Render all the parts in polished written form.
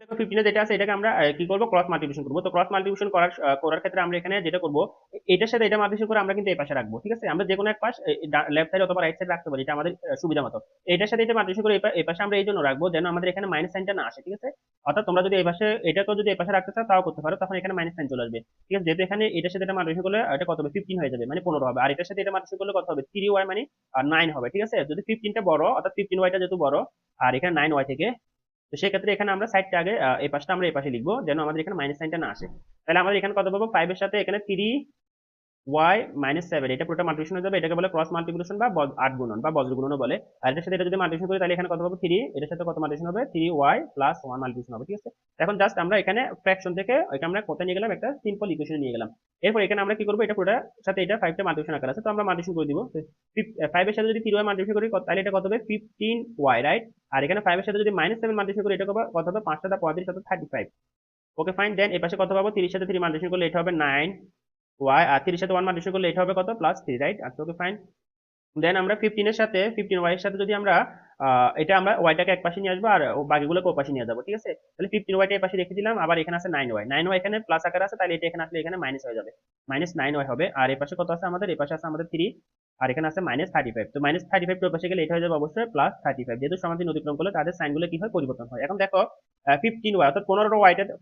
15 যেটা আছে এটাকে আমরা কি করব, ক্রস মাল্টিপ্লিকেশন করব। তো ক্রস মাল্টিপ্লিকেশন করার ক্ষেত্রে আমরা এখানে যেটা করব, এটার সাথে এটা মাল্টিপ্লিকেশন করে আমরা কিন্তু এই পাশে রাখবো, ঠিক আছে? আমরা যে কোনো এক পাশ লেফট সাইড অথবা রাইট সাইড রাখতে পারি, এটা আমাদের সুবিধা মতো। এটার সাথে এটা মাল্টিপ্লিকেশন করে এই পাশে আমরা এই জন্য রাখবো যেন আমাদের এখানে মাইনাস সাইনটা না আসে, ঠিক আছে? অর্থাৎ তোমরা যদি এই পাশে এটাকেও যদি এই পাশে রাখতে চাও তাও করতে পারো, তখন এখানে মাইনাস সাইন চলে আসবে, ঠিক আছে? যেহেতু এখানে এটার সাথে এটা মাল্টিপ্লিকেশন করলে এটা কত হবে, 15 হয়ে যাবে, মানে 15 হবে। আর এটার সাথে এটা মাল্টিপ্লিকেশন করলে কত হবে, 3y মানে 9 হবে, ঠিক আছে? যদি 15টা বড়, অর্থাৎ 15y টা যেহেতু বড় আর এখানে 9y থেকে, তো সেক্ষেত্রে এখানে আমরা সাইডটা আগে এই পাশটা আমরা এই পাশে লিখবো যেন আমাদের এখানে মাইনাস সাইনটা না আসে। তাহলে আমাদের এখানে কত পাবো, 5 এর সাথে এখানে 3y - 7, এটা পুরোটা মাল্টিপ্লিকেশন হয়ে যাবে। এটাকে বলে ক্রস মাল্টিপ্লিকেশন বা আট গুণন বা বজ্র গুণনও বলে। আর এটার সাথে এটা যদি মাল্টিপ্লিকেশন করি তাহলে এখানে কত পাবো, 3, এটার সাথে কত মাল্টিপ্লিকেশন হবে, 3y+1 মাল্টিপ্লিকেশন হবে, ঠিক আছে? এখন জাস্ট আমরা এখানে ফ্র্যাকশন থেকে এটা আমরা কোথায় নিয়ে গেলাম, একটা সিম্পল ইকুয়েশন নিয়ে গেলাম। এরপর এখানে আমরা কি করবো, এটা পুরোটার সাথে এটা 5টা মাল্টিপ্লিকেশন আকার আছে, তো আমরা মাল্টিপ্লিকেশন করে দিব। 5 এর সাথে যদি 3y মাল্টিপ্লিকেশন করি তাহলে এটা কত হবে, 15y, রাইট? আর এখানে 5 এর সাথে যদি -7 মাল্টিপ্লিকেশন করি এটা কত হবে, 5 7 35 35। ওকে ফাইন, দেন এই পাশে কত পাবো, 30 সাথে 3 মাল্টিপ্লিকেশন করলে এটা হবে 9y, আর 30 সাথে 1 মাল্টিপ্লিকেশন করলে এটা হবে কত, +3, রাইট? আচ্ছা, ওকে ফাইন। দেন আমরা 15 এর সাথে 15y এর সাথে যদি আমরা এটা আমরা ওয়াইটাকে এক পাশে নিয়ে আসবো আর বাকিগুলোকে ও পাশে নিয়ে যাবো, ঠিক আছে? তাহলে 15y টা এই পাশে রেখে দিলাম, আবার এখানে আছে 9y, 9y এখানে প্লাস আকার আছে, তাহলে এটা এখানে আসলে এখানে মাইনাস হয়ে যাবে, -9y হবে। আর এই পাশে কত আছে আমাদের, এই পাশে আছে আমাদের 3, আর এখানে আছে -35। তো -35 এর পাশে গেলে এটা হয়ে যাবে অবশ্যই +35, যেহেতু সমান্তরাল অতিক্রম করলে তাদের সাইনগুলো কি হয়, পরিবর্তন হয়। এখন দেখো 15y অর্থাৎ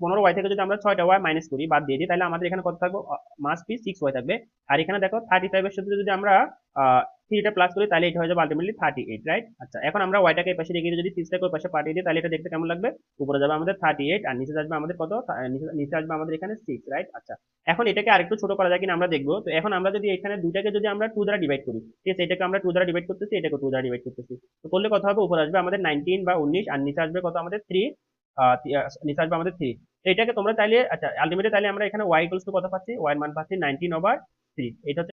15y থেকে যদি আমরা 6টা y মাইনাস করি, বাদ দিয়ে দিই, তাহলে আমাদের এখানে কত থাকবে, মাস্ট বি 6y থাকবে। আর এখানে দেখো 35 এর সাথে যদি আমরা 3টা প্লাস করি তাহলে এটা হয়ে যাবে আলটিমেটলি 38, রাইট? আচ্ছা, এখন আমরা ওয়াইটাকে এই পাশে রেখে দিয়ে যদি 6টাকে ওই পাশে পাঠিয়ে দিই তাহলে এটা দেখতে কেমন লাগবে, উপরে যাবে আমাদের 38 আর নিচে আসবে আমাদের কত, নিচে আসবে আমাদের এখানে 6, রাইট? আচ্ছা, এখন এটাকে আরেকটু ছোট করা যায় কিনা আমরা দেখবো। তো এখন আমরা যদি এখানে দুইটাকে যদি আমরা 2 দ্বারা ডিভাইড করি, ঠিক আছে? এটাকে আমরা 2 দ্বারা ডিভাইড করতেছি, এটাকে 2 দ্বারা ডিভাইড করতেছি, তো করলে কত হবে, উপরে আসবে আমাদের 19 বা 19 আর নিচে আসবে কত আমাদের 3, নিচে আসবে আমাদের 3। তো এটাকে তোমরা চাইলে, আচ্ছা আলটিমেটলি তাহলে আমরা এখানে y ইকুয়ালস টু কত পাচ্ছি, y এর মান পাচ্ছি 19/3। এটা হচ্ছে